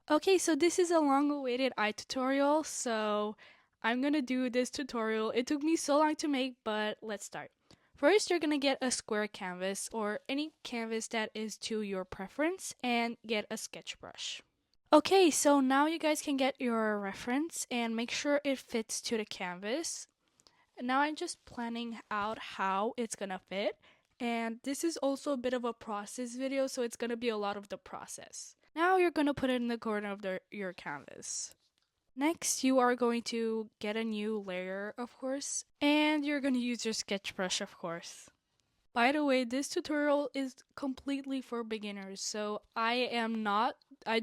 Okay, so this is a long-awaited eye tutorial, so I'm gonna do this tutorial. It took me so long to make, but let's start. First, you're gonna get a square canvas or any canvas that is to your preference and get a sketch brush. Okay, so now you guys can get your reference and make sure it fits to the canvas. Now I'm just planning out how it's gonna fit, and this is also a bit of a process video, so it's gonna be a lot of the process. Now you're gonna put it in the corner of your canvas. Next, you are going to get a new layer, of course, and you're gonna use your sketch brush, of course. By the way, this tutorial is completely for beginners, so I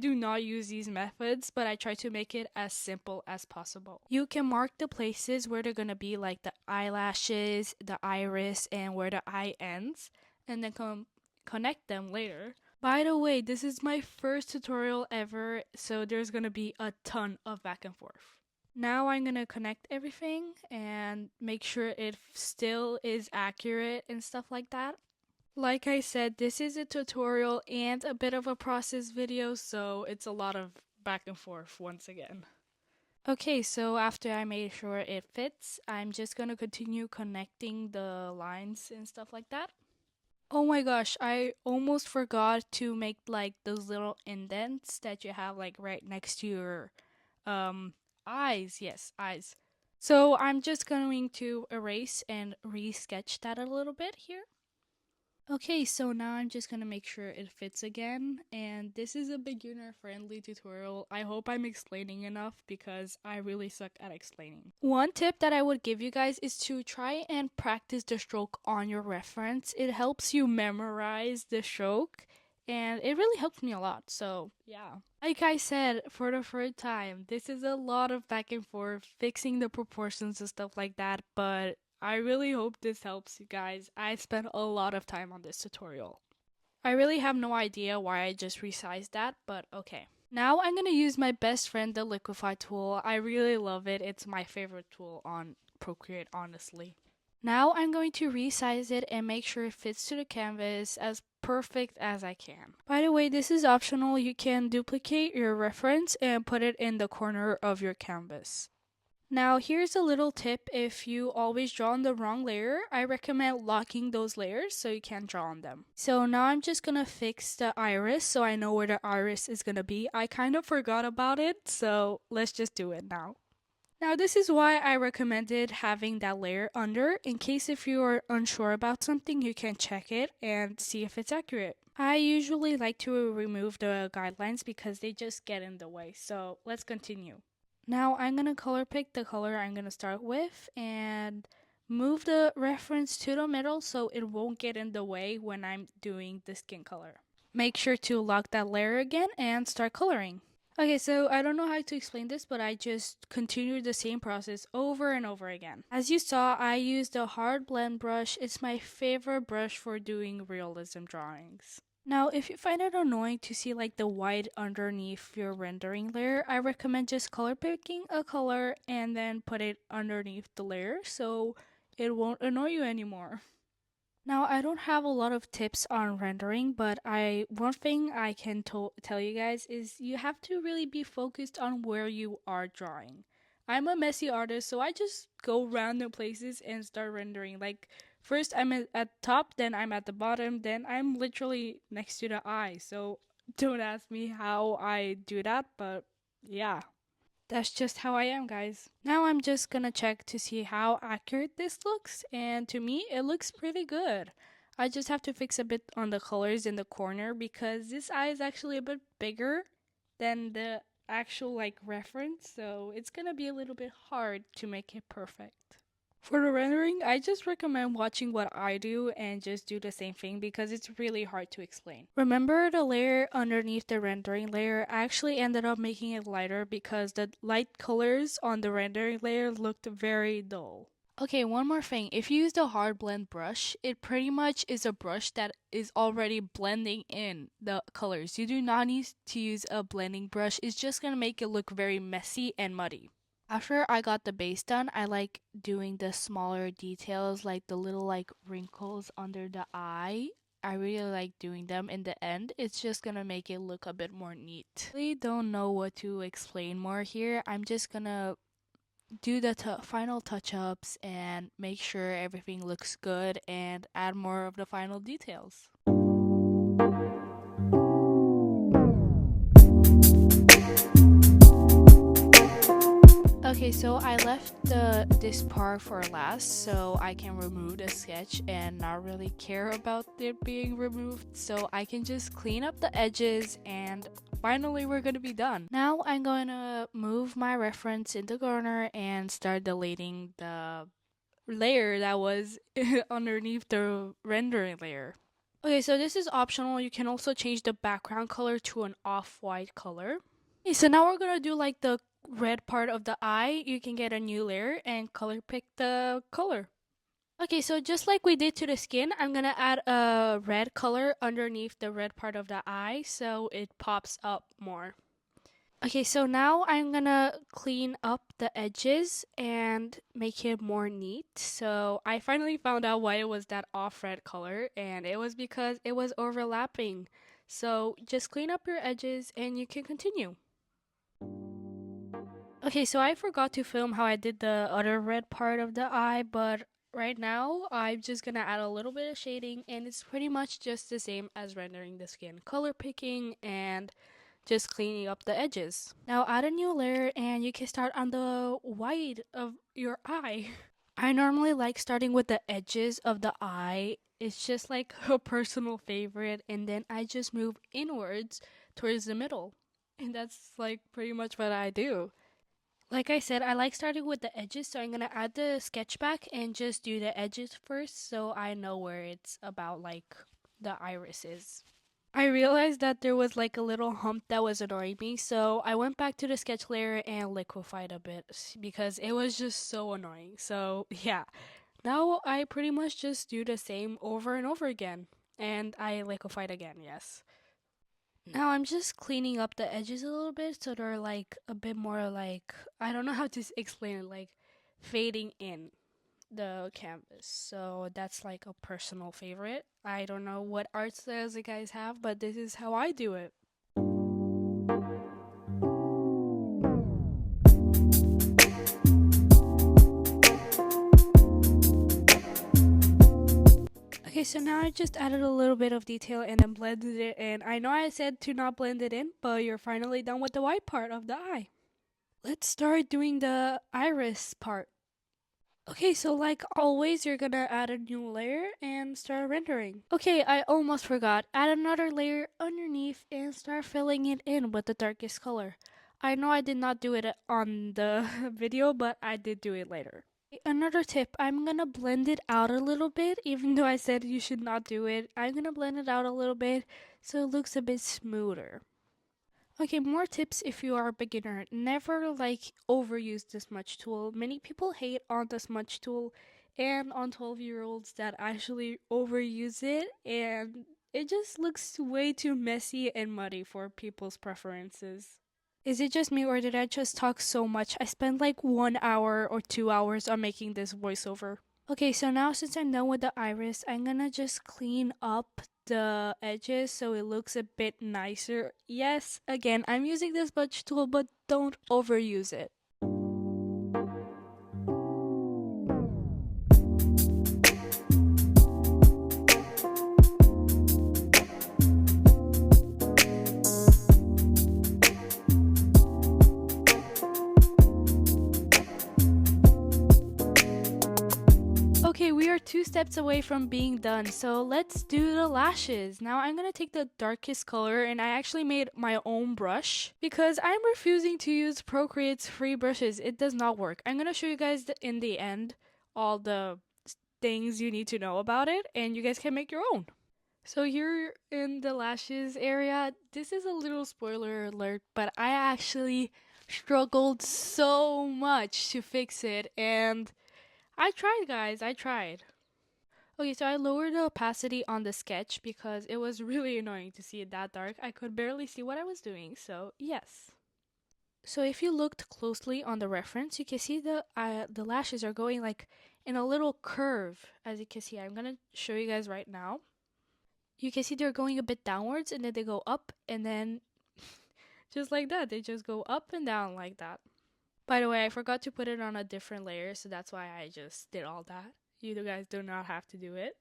do not use these methods, but I try to make it as simple as possible. You can mark the places where they're gonna be, like the eyelashes, the iris, and where the eye ends, and then connect them later. By the way, this is my first tutorial ever, so there's gonna be a ton of back and forth. Now I'm gonna connect everything and make sure it still is accurate and stuff like that. Like I said, this is a tutorial and a bit of a process video, so it's a lot of back and forth once again. Okay, so after I made sure it fits, I'm just gonna continue connecting the lines and stuff like that. Oh my gosh, I almost forgot to make like those little indents that you have like right next to your um eyes. Yes, eyes. So I'm just going to erase and re-sketch that a little bit here. Okay, so now I'm just gonna make sure it fits again, and this is a beginner friendly tutorial. I hope I'm explaining enough because I really suck at explaining. One tip that I would give you guys is to try and practice the stroke on your reference. It helps you memorize the stroke, and it really helped me a lot, so yeah. Like I said, for the third time, this is a lot of back and forth, fixing the proportions and stuff like that, but I really hope this helps you guys. I spent a lot of time on this tutorial. I really have no idea why I just resized that, but okay. Now I'm gonna use my best friend, the Liquify tool. I really love it. It's my favorite tool on Procreate, honestly. Now I'm going to resize it and make sure it fits to the canvas as perfect as I can. By the way, this is optional. You can duplicate your reference and put it in the corner of your canvas. Now, here's a little tip. If you always draw on the wrong layer, I recommend locking those layers so you can draw on them. So now I'm just gonna fix the iris so I know where the iris is gonna be. I kind of forgot about it, so let's just do it now. Now, this is why I recommended having that layer under. In case if you are unsure about something, you can check it and see if it's accurate. I usually like to remove the guidelines because they just get in the way. So let's continue. Now I'm going to color pick the color I'm going to start with and move the reference to the middle so it won't get in the way when I'm doing the skin color. Make sure to lock that layer again and start coloring. Okay, so I don't know how to explain this, but I just continued the same process over and over again. As you saw, I used a hard blend brush. It's my favorite brush for doing realism drawings. Now, if you find it annoying to see like the white underneath your rendering layer, I recommend just color picking a color and then put it underneath the layer so it won't annoy you anymore. Now, I don't have a lot of tips on rendering, but one thing I can tell you guys is you have to really be focused on where you are drawing. I'm a messy artist, so I just go random places and start rendering. Like, first I'm at top, then I'm at the bottom, then I'm literally next to the eye. So don't ask me how I do that, but yeah. That's just how I am, guys. Now I'm just gonna check to see how accurate this looks, and to me, it looks pretty good. I just have to fix a bit on the colors in the corner because this eye is actually a bit bigger than the actual like reference, so it's gonna be a little bit hard to make it perfect. For the rendering, I just recommend watching what I do and just do the same thing because it's really hard to explain. Remember the layer underneath the rendering layer? I actually ended up making it lighter because the light colors on the rendering layer looked very dull. Okay, one more thing. If you use the hard blend brush, it pretty much is a brush that is already blending in the colors. You do not need to use a blending brush. It's just going to make it look very messy and muddy. After I got the base done, I like doing the smaller details like the little like wrinkles under the eye. I really like doing them in the end. It's just gonna make it look a bit more neat. I really don't know what to explain more here. I'm just gonna do the final touch-ups and make sure everything looks good and add more of the final details. Okay, so I left this part for last so I can remove the sketch and not really care about it being removed, so I can just clean up the edges and finally we're gonna be done. Now I'm gonna move my reference in the corner and start deleting the layer that was underneath the rendering layer. Okay, so this is optional. You can also change the background color to an off-white color. Okay, so now we're gonna do like the red part of the eye. You can get a new layer and color pick the color. Okay, so just like we did to the skin, I'm gonna add a red color underneath the red part of the eye so it pops up more. Okay, so now I'm gonna clean up the edges and make it more neat. So I finally found out why it was that off red color, and it was because it was overlapping. So just clean up your edges and you can continue. Okay, so I forgot to film how I did the other red part of the eye, but right now I'm just gonna add a little bit of shading and it's pretty much just the same as rendering the skin. Color picking and just cleaning up the edges. Now add a new layer and you can start on the white of your eye. I normally like starting with the edges of the eye. It's just like a personal favorite, and then I just move inwards towards the middle. And that's like pretty much what I do. Like I said, I like starting with the edges, so I'm gonna add the sketch back and just do the edges first so I know where it's about like the iris is. I realized that there was like a little hump that was annoying me, so I went back to the sketch layer and liquefied a bit because it was just so annoying. So, yeah, now I pretty much just do the same over and over again, and I liquefied again, yes. Now I'm just cleaning up the edges a little bit so they're like a bit more like, I don't know how to explain it, like fading in the canvas. So that's like a personal favorite. I don't know what art styles you guys have, but this is how I do it. Okay, so now I just added a little bit of detail and then blended it in. I know I said to not blend it in, but you're finally done with the white part of the eye. Let's start doing the iris part. Okay, so like always, you're gonna add a new layer and start rendering. Okay, I almost forgot. Add another layer underneath and start filling it in with the darkest color. I know I did not do it on the video, but I did do it later. Another tip, I'm gonna blend it out a little bit, even though I said you should not do it. I'm gonna blend it out a little bit so it looks a bit smoother. Okay, more tips if you are a beginner. Never like overuse the smudge tool. Many people hate on the smudge tool and on 12-year-olds that actually overuse it, and it just looks way too messy and muddy for people's preferences. Is it just me or did I just talk so much? I spent like 1 hour or 2 hours on making this voiceover. Okay, so now since I'm done with the iris, I'm gonna just clean up the edges so it looks a bit nicer. Yes, again, I'm using this smudge tool, but don't overuse it. Okay, we are 2 steps away from being done, so let's do the lashes. Now I'm gonna take the darkest color, and I actually made my own brush because I'm refusing to use Procreate's free brushes. It does not work. I'm gonna show you guys in the end all the things you need to know about it, and you guys can make your own. So here in the lashes area, this is a little spoiler alert, but I actually struggled so much to fix it, and I tried, guys. I tried. Okay, so I lowered the opacity on the sketch because it was really annoying to see it that dark. I could barely see what I was doing, so yes. So if you looked closely on the reference, you can see the lashes are going like in a little curve, as you can see. I'm gonna show you guys right now. You can see they're going a bit downwards and then they go up and then just like that. They just go up and down like that. By the way, I forgot to put it on a different layer, so that's why I just did all that. You guys do not have to do it.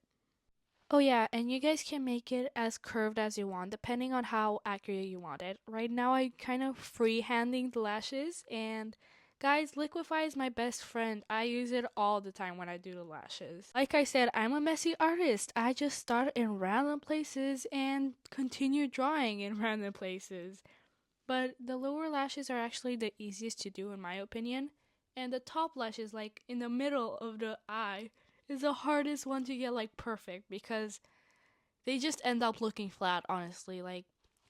Oh yeah, and you guys can make it as curved as you want depending on how accurate you want it. Right now I kind of freehanding the lashes, and guys, Liquify is my best friend. I use it all the time when I do the lashes. Like I said, I'm a messy artist. I just start in random places and continue drawing in random places. But the lower lashes are actually the easiest to do in my opinion, and the top lashes like in the middle of the eye is the hardest one to get like perfect because they just end up looking flat, honestly. Like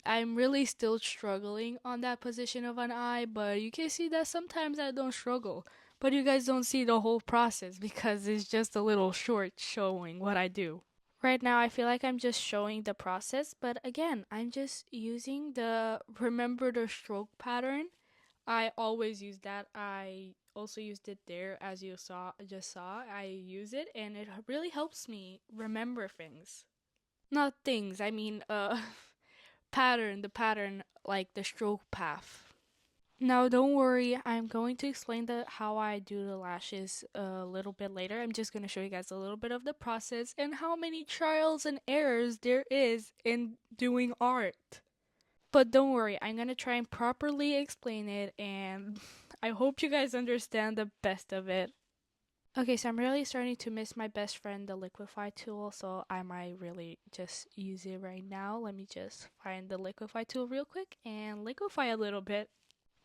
I'm really still struggling on that position of an eye, but you can see that sometimes I don't struggle. But you guys don't see the whole process because it's just a little short showing what I do. Right now, I feel like I'm just showing the process, but again, I'm just using the remember the stroke pattern. I always use that. I also used it there as you saw. I use it and it really helps me remember things. Not things, I mean the pattern like the stroke path. Now, don't worry, I'm going to explain how I do the lashes a little bit later. I'm just going to show you guys a little bit of the process and how many trials and errors there is in doing art. But don't worry, I'm going to try and properly explain it, and I hope you guys understand the best of it. Okay, so I'm really starting to miss my best friend, the Liquify tool, so I might really just use it right now. Let me just find the Liquify tool real quick and liquify a little bit.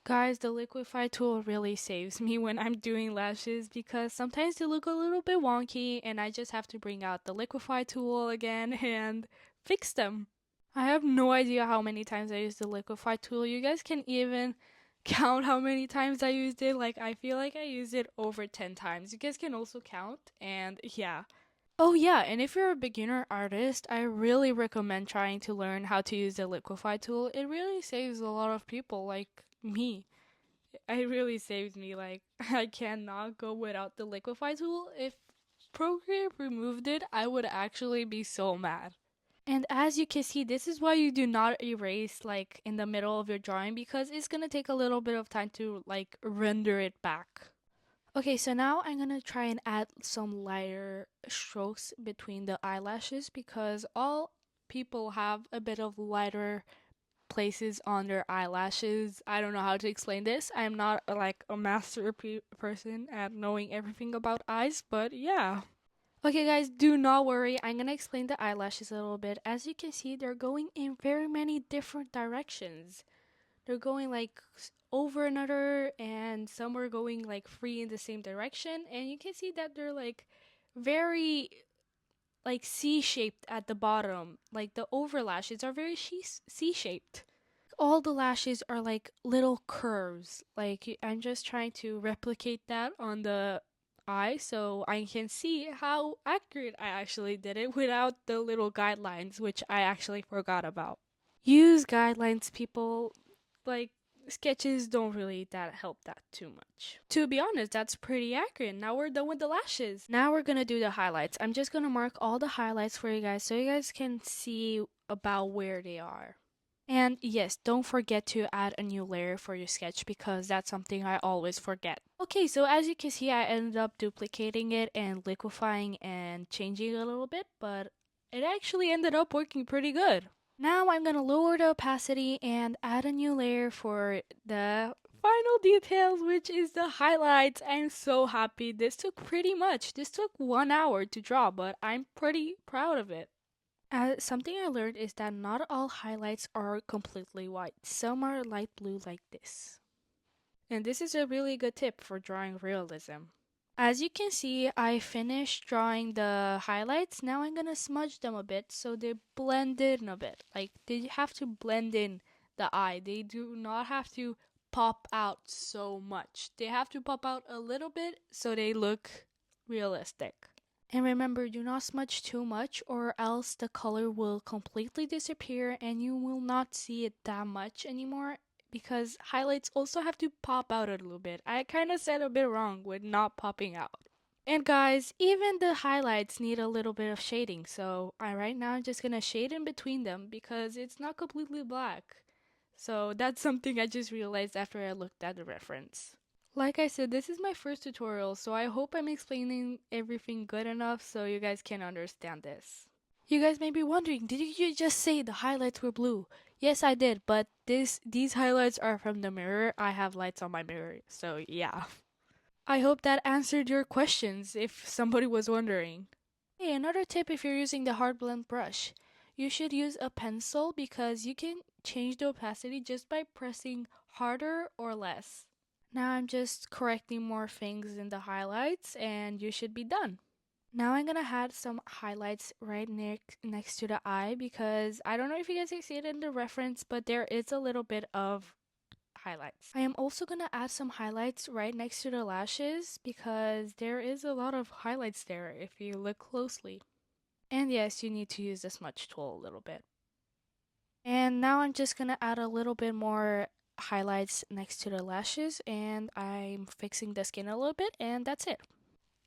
Guys, the Liquify tool really saves me when I'm doing lashes because sometimes they look a little bit wonky and I just have to bring out the Liquify tool again and fix them. I have no idea how many times I used the Liquify tool. You guys can even count how many times I used it. Like, I feel like I used it over 10 times. You guys can also count, and yeah. Oh, yeah, and if you're a beginner artist, I really recommend trying to learn how to use the Liquify tool. It really saves a lot of people like me. It really saves me. Like, I cannot go without the Liquify tool. If Procreate removed it, I would actually be so mad. And as you can see, this is why you do not erase like in the middle of your drawing because it's gonna take a little bit of time to like render it back. Okay, so now I'm gonna try and add some lighter strokes between the eyelashes because all people have a bit of lighter places on their eyelashes. I don't know how to explain this. I'm not like a master person at knowing everything about eyes, but yeah. Okay, guys, do not worry. I'm gonna explain the eyelashes a little bit. As you can see, they're going in very many different directions. They're going like over another, and some are going like free in the same direction. And you can see that they're like very like C-shaped at the bottom. Like the overlashes are very C-shaped. All the lashes are like little curves. Like I'm just trying to replicate that on the eye so I can see how accurate I actually did it without the little guidelines, which I actually forgot about. Use guidelines, people. Like sketches don't really that help that too much. To be honest, that's pretty accurate. Now we're done with the lashes. Now we're gonna do the highlights. I'm just gonna mark all the highlights for you guys so you guys can see about where they are. And yes, don't forget to add a new layer for your sketch because that's something I always forget. Okay, so as you can see, I ended up duplicating it and liquefying and changing it a little bit, but it actually ended up working pretty good. Now I'm gonna lower the opacity and add a new layer for the final details, which is the highlights. I'm so happy. This took pretty much. This took 1 hour to draw, but I'm pretty proud of it. Something I learned is that not all highlights are completely white. Some are light blue like this. And this is a really good tip for drawing realism. As you can see, I finished drawing the highlights. Now I'm gonna smudge them a bit so they blend in a bit. Like they have to blend in the eye. They do not have to pop out so much. They have to pop out a little bit so they look realistic. And remember, do not smudge too much or else the color will completely disappear and you will not see it that much anymore because highlights also have to pop out a little bit. I kind of said a bit wrong with not popping out. And guys, even the highlights need a little bit of shading, so right now I'm just gonna shade in between them because it's not completely black. So that's something I just realized after I looked at the reference. Like I said, this is my first tutorial, so I hope I'm explaining everything good enough so you guys can understand this. You guys may be wondering, did you just say the highlights were blue? Yes, I did, but these highlights are from the mirror. I have lights on my mirror, so yeah. I hope that answered your questions if somebody was wondering. Hey, another tip if you're using the hard blend brush. You should use a pencil because you can change the opacity just by pressing harder or less. Now I'm just correcting more things in the highlights and you should be done. Now I'm gonna add some highlights right next to the eye because I don't know if you guys can see it in the reference, but there is a little bit of highlights. I am also gonna add some highlights right next to the lashes because there is a lot of highlights there if you look closely. And yes, you need to use the smudge tool a little bit. And now I'm just gonna add a little bit more highlights next to the lashes and I'm fixing the skin a little bit and that's it.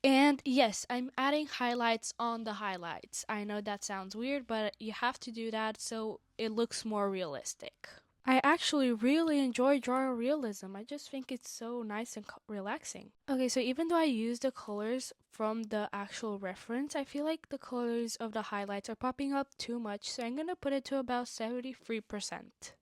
And yes, I'm adding highlights on the highlights. I know that sounds weird, but you have to do that so it looks more realistic. I actually really enjoy drawing realism. I just think it's so nice and relaxing. Okay, so even though I use the colors from the actual reference, I feel like the colors of the highlights are popping up too much, so I'm gonna put it to about 73%.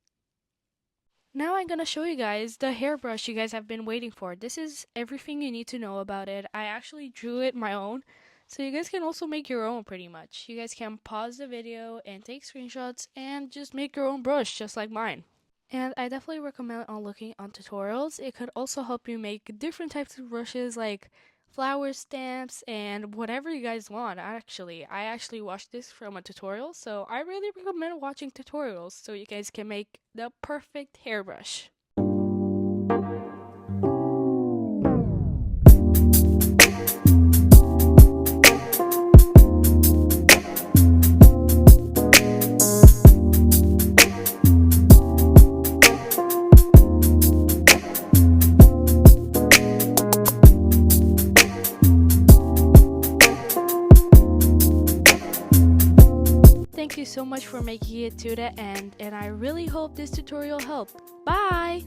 Now I'm gonna show you guys the hairbrush you guys have been waiting for. This is everything you need to know about it. I actually drew it my own, so you guys can also make your own pretty much. You guys can pause the video and take screenshots and just make your own brush just like mine. And I definitely recommend on looking on tutorials. It could also help you make different types of brushes like flower stamps and whatever you guys want. I actually watched this from a tutorial, so I really recommend watching tutorials so you guys can make the perfect hairbrush. Thank you so much for making it to the end, and I really hope this tutorial helped. Bye!